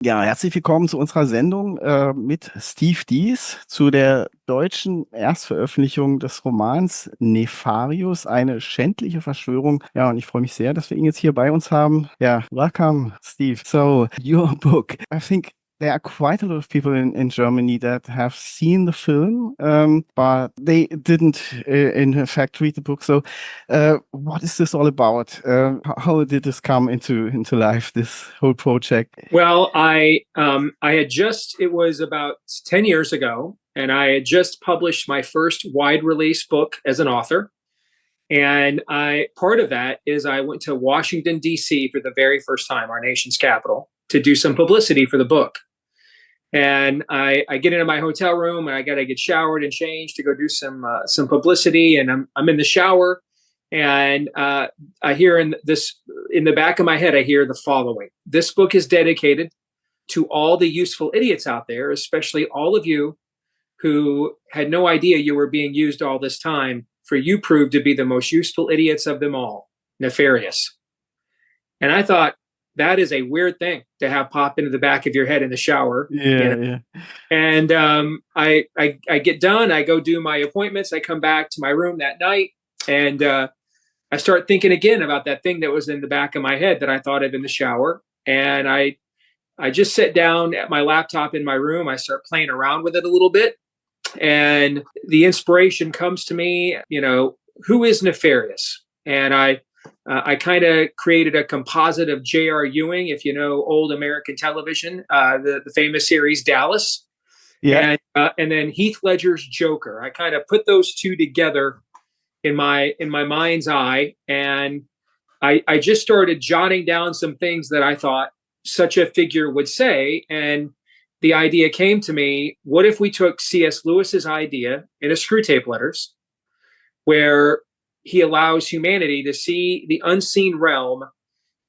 Ja, herzlich willkommen zu unserer Sendung mit Steve Deace zu der deutschen Erstveröffentlichung des Romans Nefarious, eine schändliche Verschwörung. Ja, und ich freue mich sehr, dass wir ihn jetzt hier bei uns haben. Ja, welcome, Steve. So, your book, I think there are quite a lot of people in Germany that have seen the film, but they didn't, in fact, read the book. So, what is this all about? How did this come into life, this whole project? Well, I had just, it was about 10 years ago, and I had just published my first wide release book as an author. And part of that is I went to Washington, D.C. for the very first time, our nation's capital, to do some publicity for the book. And I get into my hotel room and I got to get showered and changed to go do some publicity. And I'm in the shower, and I hear in the back of my head, I hear the following: this book is dedicated to all the useful idiots out there, especially all of you who had no idea you were being used all this time. For you proved to be the most useful idiots of them all, Nefarious. And I thought, that is a weird thing to have pop into the back of your head in the shower. Yeah. And I get done. I go do my appointments. I come back to my room that night, and I start thinking again about that thing that was in the back of my head that I thought of in the shower. And I just sit down at my laptop in my room. I start playing around with it a little bit, and the inspiration comes to me. Who is Nefarious? And I kind of created a composite of J.R. Ewing, if you know old American television, the famous series Dallas, Yeah. and then Heath Ledger's Joker. I kind of put those two together in my mind's eye, and I just started jotting down some things that I thought such a figure would say. And the idea came to me: what if we took C.S. Lewis's idea in a Screw Tape Letters, where he allows humanity to see the unseen realm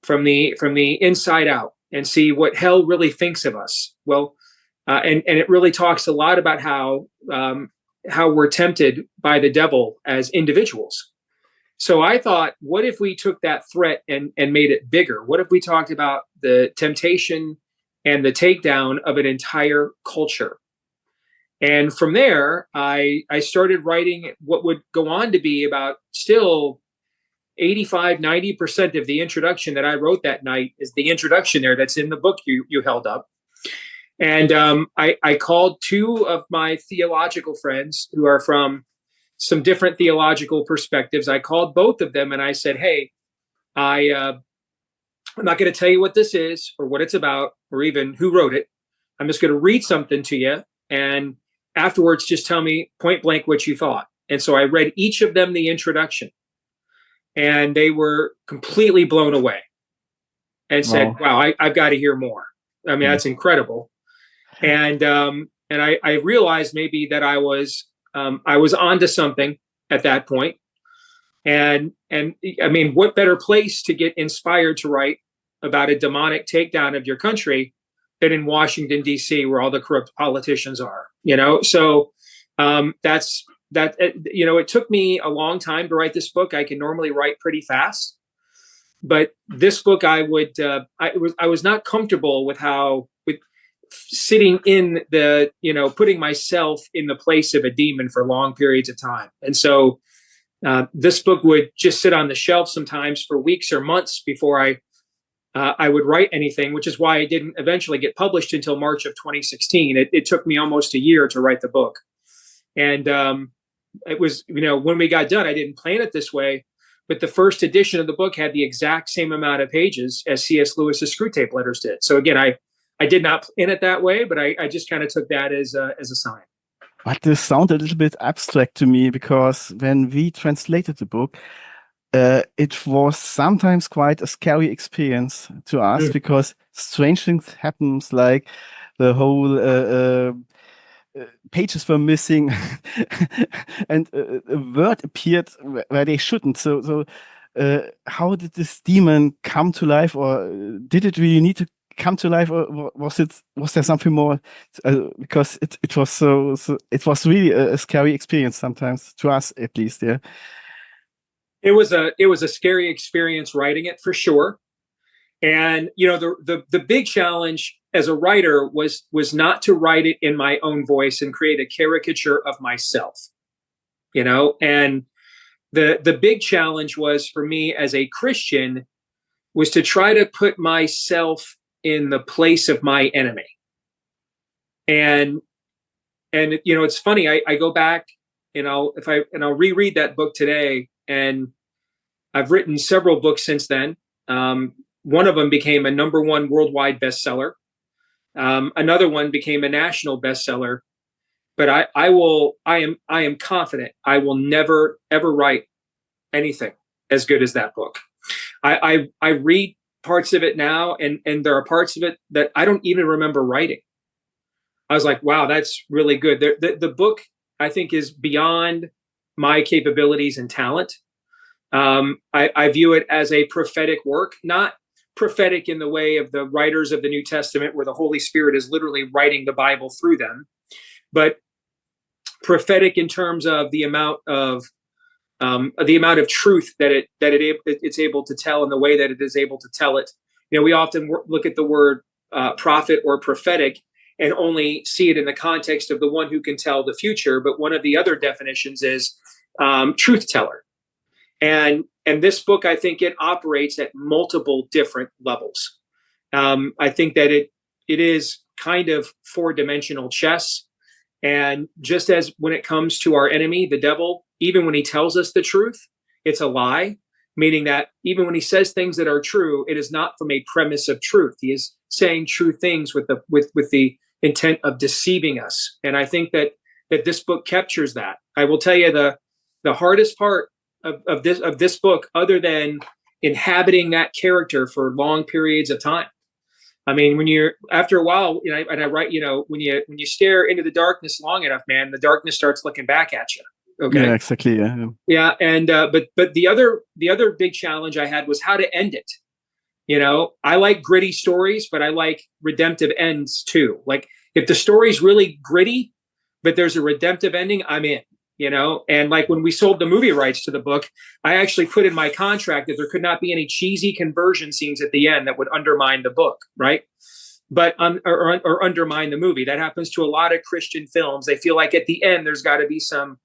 from the inside out and see what hell really thinks of us. Well, and it really talks a lot about how we're tempted by the devil as individuals. So I thought, what if we took that threat and made it bigger? What if we talked about the temptation and the takedown of an entire culture? And from there, I started writing what would go on to be about still 85-90% of the introduction that I wrote that night is the introduction there that's in the book you held up. And I called two of my theological friends who are from some different theological perspectives. I called both of them and I said, hey, I'm not going to tell you what this is or what it's about or even who wrote it. I'm just going to read something to you, and afterwards, just tell me point blank what you thought. And so I read each of them the introduction, and they were completely blown away and said, wow, I've got to hear more. I mean, that's incredible. And I realized maybe that I was onto something at that point. And I mean, what better place to get inspired to write about a demonic takedown of your country than in Washington, D.C., where all the corrupt politicians are, So that's that. It took me a long time to write this book. I can normally write pretty fast, but this book, I was not comfortable with sitting in the, putting myself in the place of a demon for long periods of time. And so this book would just sit on the shelf sometimes for weeks or months before I would write anything, which is why it didn't eventually get published until March of 2016. It took me almost a year to write the book. And it was, when we got done, I didn't plan it this way, but the first edition of the book had the exact same amount of pages as C.S. Lewis's Screw Tape Letters did. So again, I did not plan it that way, but I just kind of took that as a sign. But this sounded a little bit abstract to me, because when we translated the book, it was sometimes quite a scary experience to us, because strange things happens, like the whole pages were missing and a word appeared where they shouldn't. So how did this demon come to life, or did it really need to come to life, or was there something more? Because it was so it was really a scary experience sometimes, to us at least. Yeah. It was a scary experience writing it, for sure. And the big challenge as a writer was not to write it in my own voice and create a caricature of myself. And the big challenge was for me as a Christian was to try to put myself in the place of my enemy. And it's funny, I go back and I'll reread that book today, and I've written several books since then. One of them became a #1 worldwide bestseller. Another one became a national bestseller. But I am confident I will never ever write anything as good as that book. I read parts of it now, and there are parts of it that I don't even remember writing. I was like, wow, that's really good. The book, I think, is beyond my capabilities and talent. I view it as a prophetic work, not prophetic in the way of the writers of the New Testament, where the Holy Spirit is literally writing the Bible through them, but prophetic in terms of the amount of truth that it's able to tell, and the way that it is able to tell it. We often look at the word prophet or prophetic and only see it in the context of the one who can tell the future. But one of the other definitions is truth teller. And this book, I think it operates at multiple different levels. I think that it is kind of 4-dimensional chess. And just as when it comes to our enemy, the devil, even when he tells us the truth, it's a lie, meaning that even when he says things that are true, it is not from a premise of truth. He is saying true things with the intent of deceiving us. And I think that this book captures that. I will tell you the hardest part of this book, other than inhabiting that character for long periods of time. I mean, after a while, and I write, when you stare into the darkness long enough, man, the darkness starts looking back at you. Okay. Yeah, exactly. Yeah. Yeah. And, but the other big challenge I had was how to end it. I like gritty stories, but I like redemptive ends too. Like if the story's really gritty, but there's a redemptive ending, I'm in. And like when we sold the movie rights to the book, I actually put in my contract that there could not be any cheesy conversion scenes at the end that would undermine the book, right? But or undermine the movie. That happens to a lot of Christian films. They feel like at the end there's got to be some,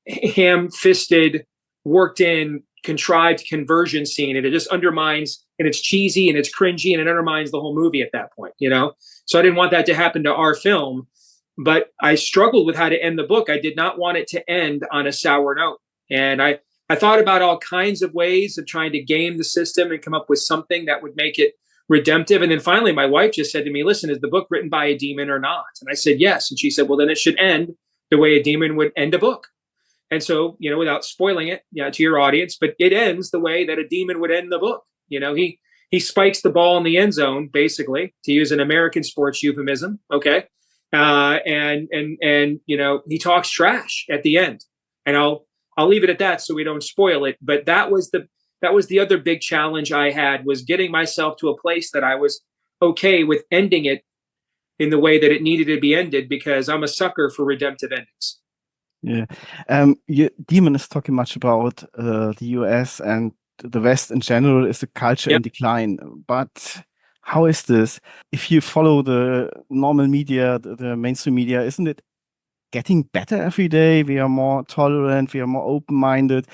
ham-fisted, worked-in, contrived conversion scene, and it just undermines, and it's cheesy and it's cringy, and it undermines the whole movie at that point. So I didn't want that to happen to our film. But I struggled with how to end the book. I did not want it to end on a sour note. And I thought about all kinds of ways of trying to game the system and come up with something that would make it redemptive. And then finally, my wife just said to me, listen, is the book written by a demon or not? And I said, yes. And she said, well, then it should end the way a demon would end a book. And so, without spoiling it to your audience, but it ends the way that a demon would end the book. He spikes the ball in the end zone, basically, to use an American sports euphemism. Okay. And he talks trash at the end, and I'll leave it at that so we don't spoil it. But that was the other big challenge I had, was getting myself to a place that I was okay with ending it in the way that it needed to be ended, because I'm a sucker for redemptive endings. Yeah. Demon is talking much about the US and the West in general is a culture in decline. But how is this? If you follow the normal media, the mainstream media, isn't it getting better every day? We are more tolerant, we are more open-minded,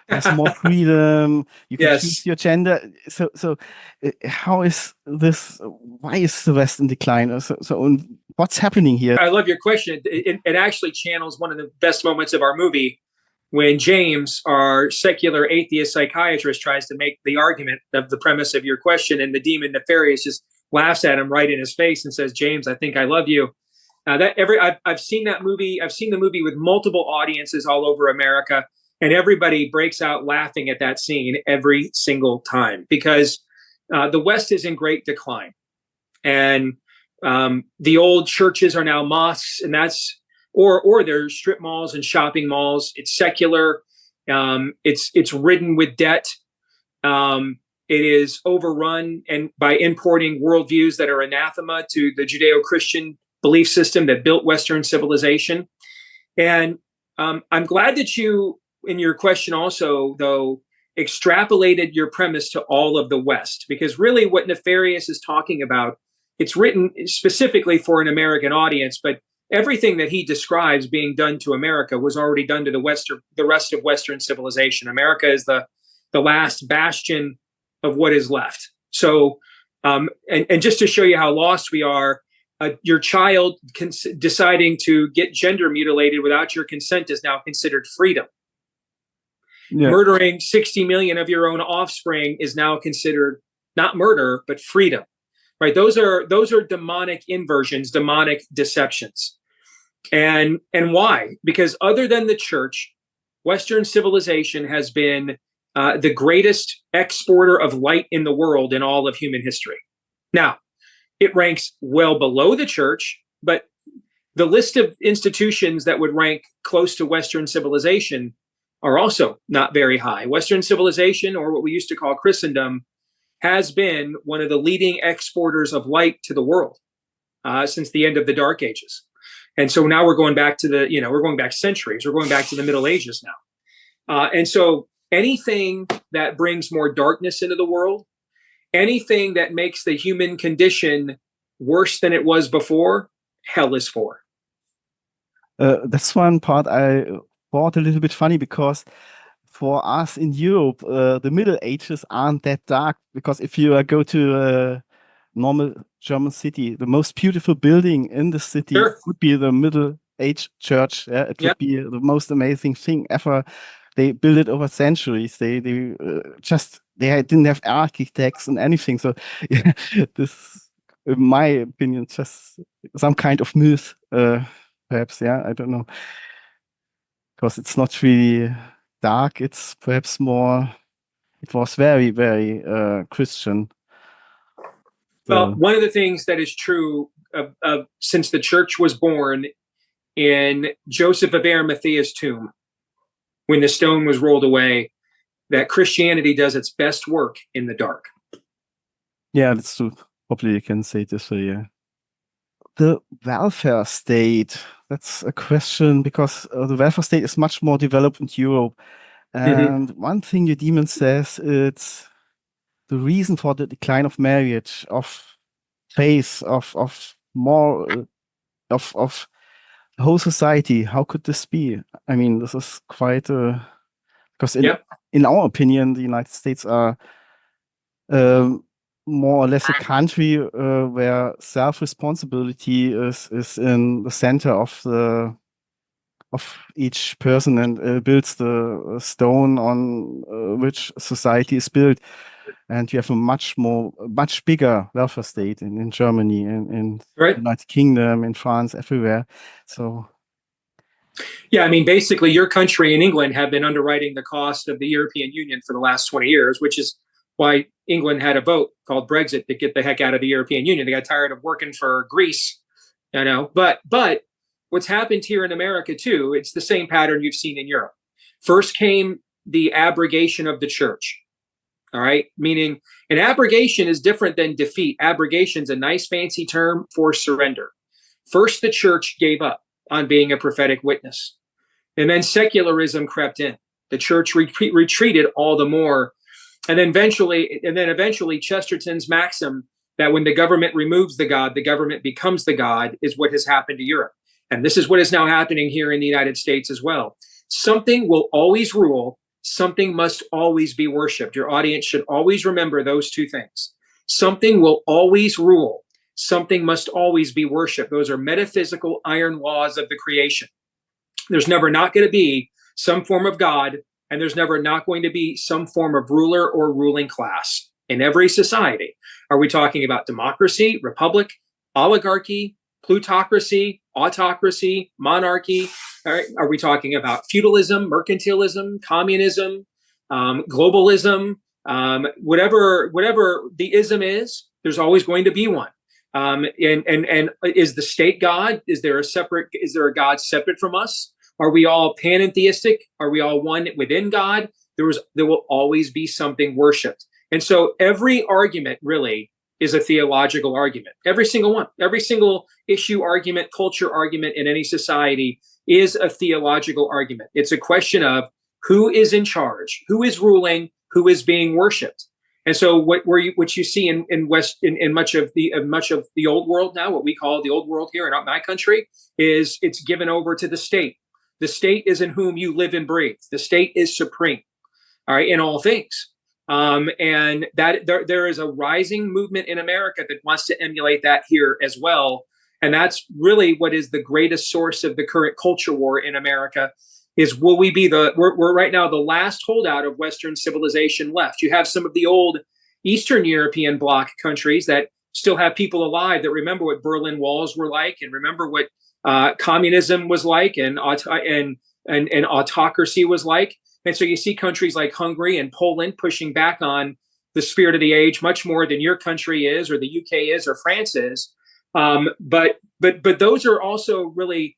there's more freedom, you can choose your gender. So how is this? Why is the West in decline? So what's happening here? I love your question. It actually channels one of the best moments of our movie, when James, our secular atheist psychiatrist, tries to make the argument of the premise of your question, and the demon Nefarious just laughs at him right in his face and says, James, I think I love you. I've seen that movie. I've seen the movie with multiple audiences all over America, and everybody breaks out laughing at that scene every single time, because the West is in great decline. And the old churches are now mosques, and that's or there's strip malls and shopping malls. It's secular. It's ridden with debt. It is overrun and by importing worldviews that are anathema to the Judeo-Christian belief system that built Western civilization. And I'm glad that you, in your question also, though, extrapolated your premise to all of the West, because really what Nefarious is talking about, it's written specifically for an American audience, but everything that he describes being done to America was already done to the rest of Western civilization. America is the last bastion of what is left. So, and just to show you how lost we are, your child deciding to get gender mutilated without your consent is now considered freedom. Yeah. Murdering 60 million of your own offspring is now considered not murder, but freedom. Right? Those are demonic inversions, demonic deceptions. And why? Because other than the church, Western civilization has been the greatest exporter of light in the world in all of human history. Now, it ranks well below the church, but the list of institutions that would rank close to Western civilization are also not very high. Western civilization, or what we used to call Christendom, has been one of the leading exporters of light to the world since the end of the Dark Ages. And so now we're going back to we're going back centuries. We're going back to the Middle Ages now. And so anything that brings more darkness into the world, anything that makes the human condition worse than it was before, hell is for. That's one part I thought a little bit funny, because for us in Europe, the Middle Ages aren't that dark, because if you go to a normal German city, the most beautiful building in the city would be the Middle Age church. Yeah? It would be the most amazing thing ever. They built it over centuries. They didn't have architects and anything. So yeah, this, in my opinion, just some kind of myth, perhaps. Yeah, I don't know, because it's not really dark. It's perhaps more. It was very, very Christian. Well, one of the things that is true of since the church was born in Joseph of Arimathea's tomb, when the stone was rolled away, that Christianity does its best work in the dark. Yeah, that's true. Probably you can say it this way, yeah. The welfare state, that's a question, because the welfare state is much more developed in Europe. And one thing your demon says, it's the reason for the decline of marriage, of faith, of more, of the whole society. How could this be? I mean, this is quite because in our opinion, the United States are more or less a country where self-responsibility is in the center of each person, and builds the stone on which society is built. And you have a much bigger welfare state in Germany, in the United Kingdom, in France, everywhere. So. Yeah, I mean, basically, your country and England have been underwriting the cost of the European Union for the last 20 years, which is why England had a vote called Brexit to get the heck out of the European Union. They got tired of working for Greece, But what's happened here in America, too, it's the same pattern you've seen in Europe. First came the abrogation of the church. All right. Meaning an abrogation is different than defeat. Abrogation is a nice fancy term for surrender. First, the church gave up on being a prophetic witness. And then secularism crept in. The church retreated all the more. And then eventually Chesterton's maxim that when the government removes the God, the government becomes the God, is what has happened to Europe. And this is what is now happening here in the United States as well. Something will always rule. Something must always be worshipped. Your audience should always remember those two things. Something will always rule. Something must always be worshipped. Those are metaphysical iron laws of the creation. There's never not going to be some form of God, and there's never not going to be some form of ruler or ruling class in every society. Are we talking about democracy, republic, oligarchy, plutocracy, autocracy, monarchy? All right. Are we talking about feudalism, mercantilism, communism, globalism, whatever the ism is? There's always going to be one. And is the state God? Is there a God separate from us? Are we all panentheistic? Are we all one within God? There will always be something worshipped. And so every argument really is a theological argument. Every single one, every single issue argument, culture argument in any society is a theological argument. It's a question of who is in charge, who is ruling, who is being worshipped. And so what you see in much of the old world now, what we call the old world here in my country, is it's given over to the state. The state is in whom you live and breathe. The state is supreme, all right, in all things. And that there is a rising movement in America that wants to emulate that here as well. And that's really what is the greatest source of the current culture war in America. Is will we be we're right now the last holdout of Western civilization left. You have some of the old Eastern European bloc countries that still have people alive that remember what Berlin Walls were like and remember what communism was like and autocracy was like. And so you see countries like Hungary and Poland pushing back on the spirit of the age much more than your country is, or the UK is, or France is. But those are also really,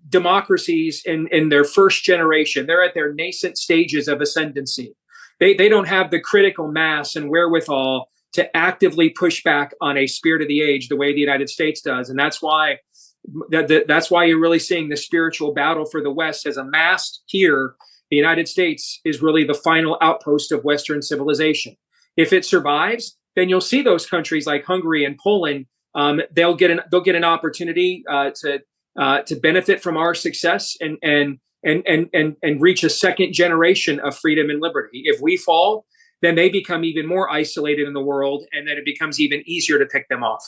democracies in their first generation. They're at their nascent stages of ascendancy. They don't have the critical mass and wherewithal to actively push back on a spirit of the age the way the United States does. And that's why you're really seeing the spiritual battle for the West as amassed here. The United States is really the final outpost of Western civilization. If it survives, then you'll see those countries like Hungary and Poland. They'll get an opportunity to benefit from our success and reach a second generation of freedom and liberty. If we fall, then they become even more isolated in the world, and then it becomes even easier to pick them off.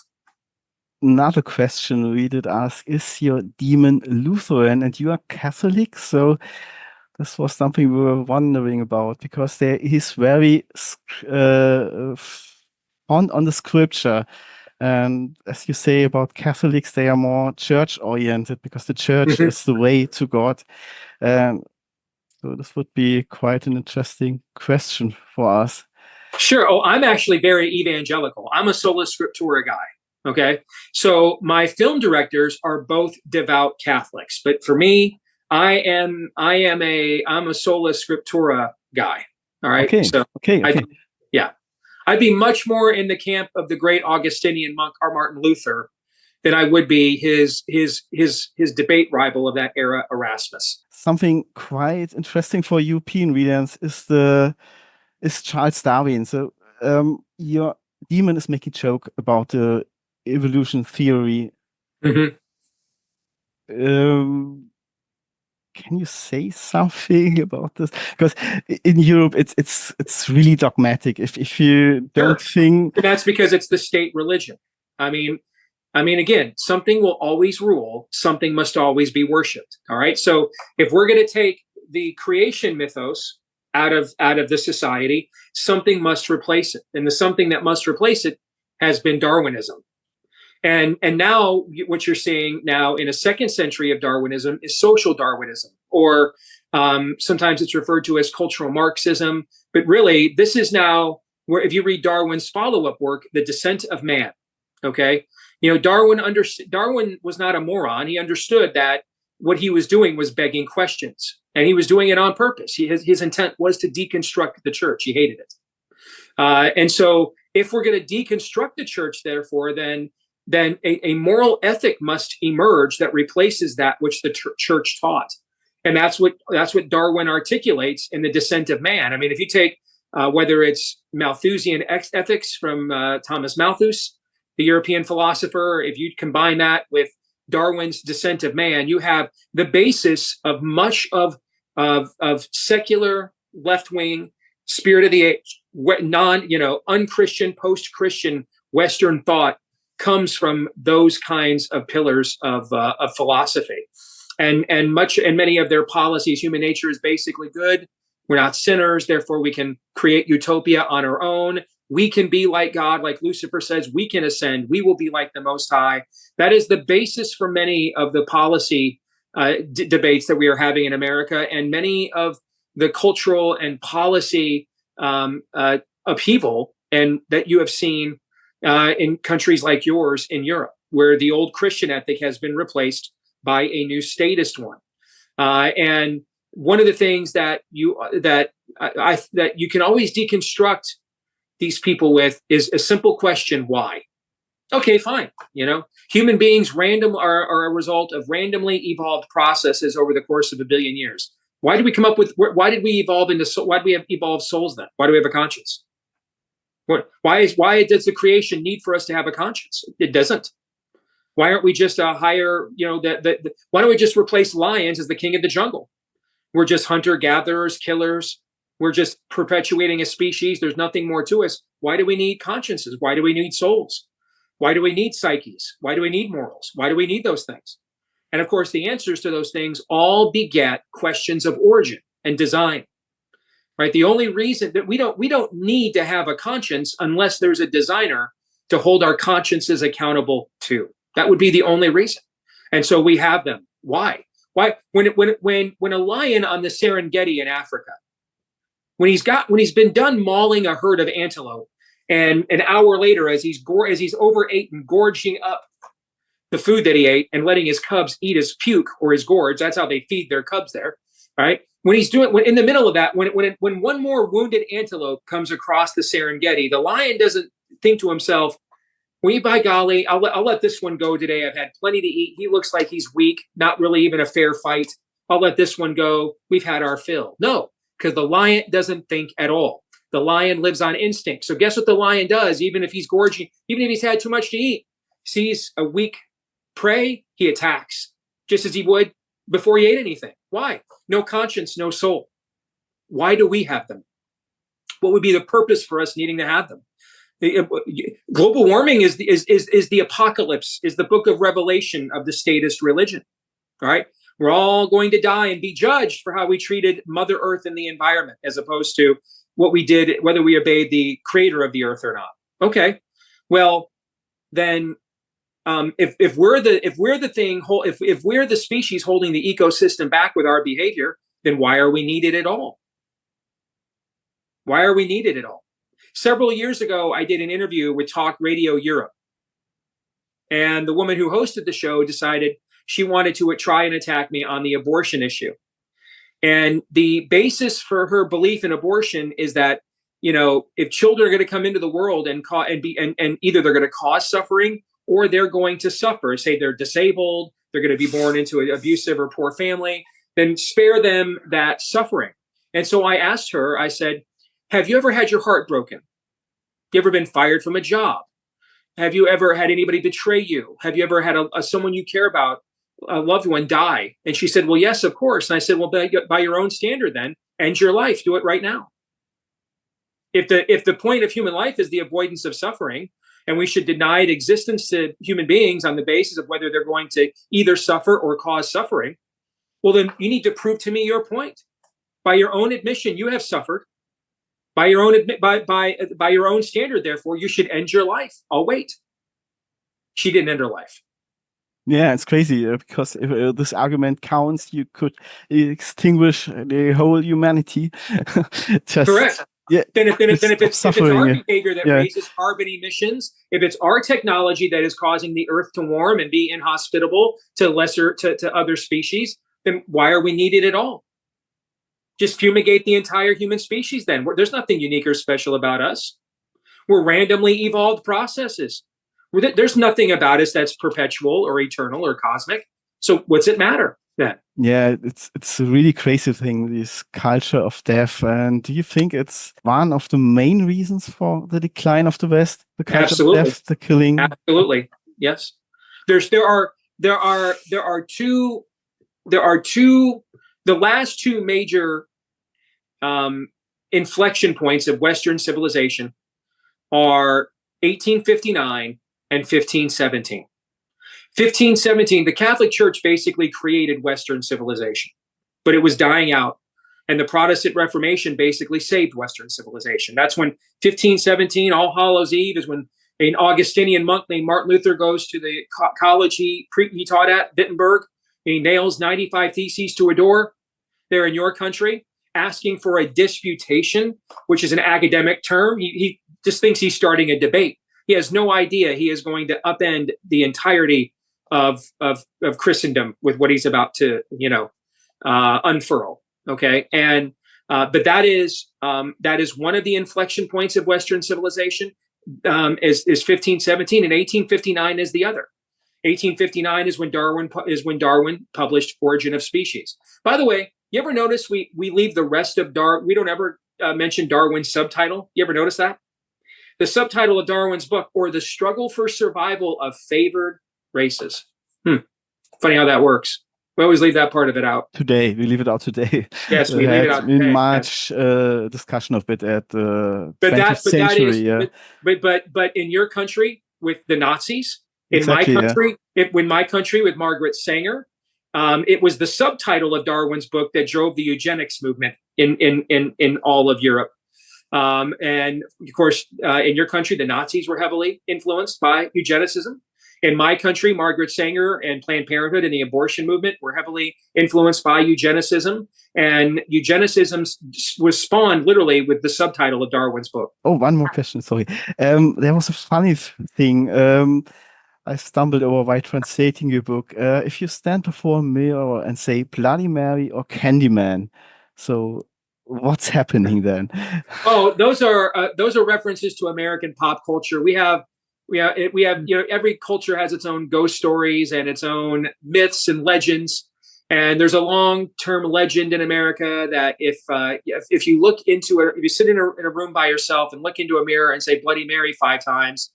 Another question we did ask, is your demon Lutheran and you are Catholic? So this was something we were wondering about, because there is very fond on the scripture. And as you say about Catholics, they are more church-oriented because the church is the way to God. So this would be quite an interesting question for us. Sure. Oh, I'm actually very evangelical. I'm a sola scriptura guy. Okay. So my film directors are both devout Catholics, but for me, I'm a sola scriptura guy. All right. Okay. So okay. I'd be much more in the camp of the great Augustinian monk Martin Luther than I would be his debate rival of that era, Erasmus. Something quite interesting for European readers is Charles Darwin. So your demon is making joke about the evolution theory. Mm-hmm. Can you say something about this? Because in Europe, it's really dogmatic. If you don't think, and that's because it's the state religion. I mean, again, something will always rule. Something must always be worshipped. All right. So if we're going to take the creation mythos out of the society, something must replace it, and the something that must replace it has been Darwinism. And now what you're seeing now in a second century of Darwinism is social Darwinism, or sometimes it's referred to as cultural Marxism. But really, this is now where, if you read Darwin's follow-up work, The Descent of Man, okay, Darwin was not a moron. He understood that what he was doing was begging questions, and he was doing it on purpose. His intent was to deconstruct the church. He hated it. And so if we're going to deconstruct the church, therefore, then a moral ethic must emerge that replaces that which the church taught. And that's what Darwin articulates in The Descent of Man. I mean, if you take whether it's Malthusian ethics from Thomas Malthus, the European philosopher, if you combine that with Darwin's Descent of Man, you have the basis of much of secular left-wing spirit of the age, unchristian, post-Christian Western thought comes from those kinds of pillars of philosophy, and many of their policies. Human nature is basically good. We're not sinners, therefore we can create utopia on our own. We can be like God, like Lucifer says. We can ascend. We will be like the Most High. That is the basis for many of the policy debates that we are having in America, and many of the cultural and policy upheaval and that you have seen in countries like yours in Europe, where the old Christian ethic has been replaced by a new statist one. And one of the things that you can always deconstruct these people with is a simple question: why? Okay, fine. Human beings are a result of randomly evolved processes over the course of 1 billion years. Why did we come up with? Why did we evolve into? Why do we have evolved souls then? Why do we have a conscience? Why does the creation need for us to have a conscience? It doesn't. Why aren't we just a higher? Why don't we just replace lions as the king of the jungle? We're just hunter gatherers, killers. We're just perpetuating a species. There's nothing more to us. Why do we need consciences? Why do we need souls? Why do we need psyches? Why do we need morals? Why do we need those things? And of course, the answers to those things all beget questions of origin and design. Right? The only reason that we don't need to have a conscience unless there's a designer to hold our consciences accountable to. That would be the only reason. And so we have them. Why? Why? When a lion on the Serengeti in Africa, when he's been done mauling a herd of antelope, and an hour later, as he's overate and gorging up the food that he ate and letting his cubs eat his puke or his gorge, that's how they feed their cubs there, right? When in the middle of that, when one more wounded antelope comes across the Serengeti, the lion doesn't think to himself, "We, by golly, I'll let this one go today. I've had plenty to eat. He looks like he's weak, not really even a fair fight. I'll let this one go. We've had our fill." No, because the lion doesn't think at all. The lion lives on instinct. So guess what the lion does? Even if he's gorging, even if he's had too much to eat, sees a weak prey, he attacks, just as he would before he ate anything. Why? No conscience, no soul. Why do we have them? What would be the purpose for us needing to have them? Global warming is the apocalypse, is the book of Revelation of the statist religion. All right, we're all going to die and be judged for how we treated Mother Earth and the environment, as opposed to what we did, whether we obeyed the creator of the earth or not. Okay, well then, if we're the species holding the ecosystem back with our behavior, then why are we needed at all? Why are we needed at all? Several years ago, I did an interview with Talk Radio Europe. And the woman who hosted the show decided she wanted to try and attack me on the abortion issue. And the basis for her belief in abortion is that, if children are going to come into the world and either they're going to cause suffering or they're going to suffer, say they're disabled, they're going to be born into an abusive or poor family, then spare them that suffering. And so I asked her, I said, have you ever had your heart broken? You ever been fired from a job? Have you ever had anybody betray you? Have you ever had someone you care about, a loved one, die? And she said, well, yes, of course. And I said, well, by your own standard then, end your life. Do it right now. If the point of human life is the avoidance of suffering, and we should deny existence to human beings on the basis of whether they're going to either suffer or cause suffering, well, then you need to prove to me your point. By your own admission, you have suffered. By your own standard, therefore, you should end your life. I'll wait. She didn't end her life. Yeah, it's crazy because if this argument counts, you could extinguish the whole humanity. Correct. Yeah, then if it's our behavior that yeah. raises carbon emissions, if it's our technology that is causing the earth to warm and be inhospitable to other species, then why are we needed at all? Just fumigate the entire human species then. There's nothing unique or special about us. We're randomly evolved processes. There's nothing about us that's perpetual or eternal or cosmic. So what's it matter then? Yeah, it's a really crazy thing, this culture of death. And do you think it's one of the main reasons for the decline of the West? The culture Absolutely. of death, the killing? Absolutely. Yes. There are two the last two major inflection points of Western civilization are 1859 and 1517. 1517, the Catholic Church basically created Western civilization, but it was dying out. And the Protestant Reformation basically saved Western civilization. That's when 1517, All Hallows Eve, is when an Augustinian monk named Martin Luther goes to the college he taught at, Wittenberg, and he nails 95 theses to a door there in your country, asking for a disputation, which is an academic term. He just thinks he's starting a debate. He has no idea he is going to upend the entirety of Christendom with what he's about to, unfurl. Okay, and but that is one of the inflection points of Western civilization. Is 1517, and 1859 is the other. 1859 is when Darwin published Origin of Species. By the way, You ever notice we leave the rest of we don't ever mention Darwin's subtitle? You ever notice that? The subtitle of Darwin's book, or The Struggle for Survival of Favored Races. Funny how that works. We always leave that part of it out. Today, we leave it out today. Yes, we leave it out in today. March discussion of it at the But 20th that century. is, Yeah. but in your country with the Nazis, in Exactly, my country, in my country with Margaret Sanger, it was the subtitle of Darwin's book that drove the eugenics movement in all of Europe. And of course, in your country, the Nazis were heavily influenced by eugenicism. In my country, Margaret Sanger and Planned Parenthood and the abortion movement were heavily influenced by eugenicism. And eugenicism was spawned literally with the subtitle of Darwin's book. Oh, one more question. Sorry. There was a funny thing. I stumbled over while translating your book. If you stand before a mirror and say Bloody Mary or Candyman, so what's happening then? Oh, those are references to American pop culture. We have every culture has its own ghost stories and its own myths and legends. And there's a long-term legend in America that if you look into it, if you sit in a room by yourself and look into a mirror and say Bloody Mary 5 times,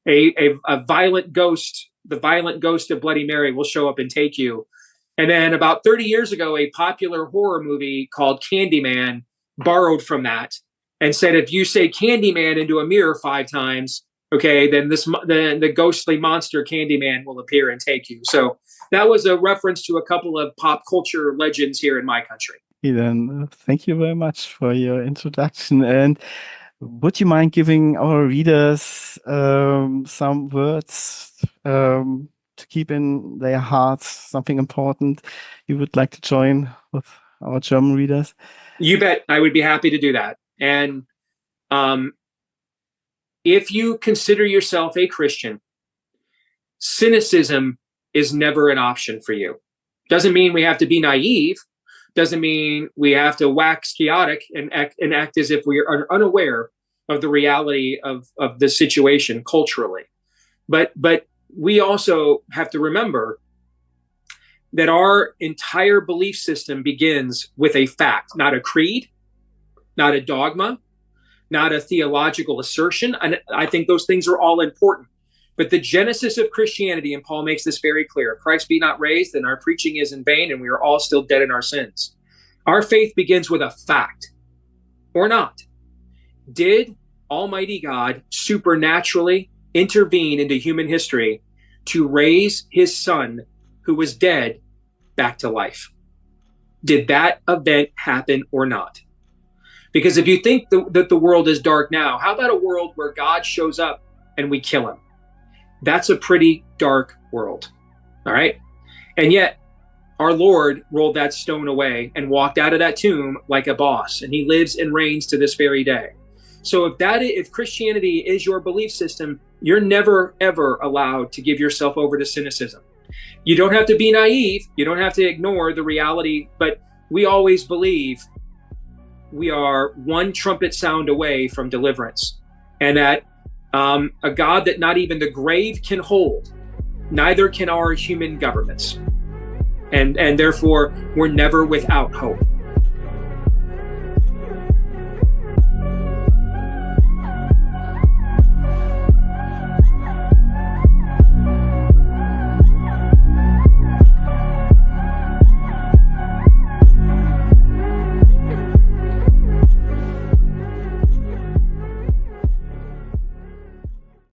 a violent ghost, the violent ghost of Bloody Mary, will show up and take you. And then about 30 years ago, a popular horror movie called Candyman borrowed from that and said, if you say Candyman into a mirror 5 times, okay, then the ghostly monster Candyman will appear and take you. So that was a reference to a couple of pop culture legends here in my country. Then thank you very much for your introduction. And would you mind giving our readers some words to keep in their hearts, something important you would like to join with our German readers? You bet. I would be happy to do that. And if you consider yourself a Christian, cynicism is never an option for you. Doesn't mean we have to be naive. Doesn't mean we have to wax chaotic and act as if we are unaware of the reality of the situation culturally. But we also have to remember that our entire belief system begins with a fact, not a creed, not a dogma, not a theological assertion. And I think those things are all important. But the genesis of Christianity, and Paul makes this very clear, Christ be not raised, then our preaching is in vain, and we are all still dead in our sins. Our faith begins with a fact, or not. Did Almighty God supernaturally intervene into human history to raise his son who was dead back to life? Did that event happen or not? Because if you think that the world is dark now, how about a world where God shows up and we kill him? That's a pretty dark world, all right? And yet, our Lord rolled that stone away and walked out of that tomb like a boss, and he lives and reigns to this very day. So if Christianity is your belief system, you're never, ever allowed to give yourself over to cynicism. You don't have to be naive. You don't have to ignore the reality, but we always believe we are one trumpet sound away from deliverance, and that a God that not even the grave can hold, neither can our human governments. And therefore, we're never without hope.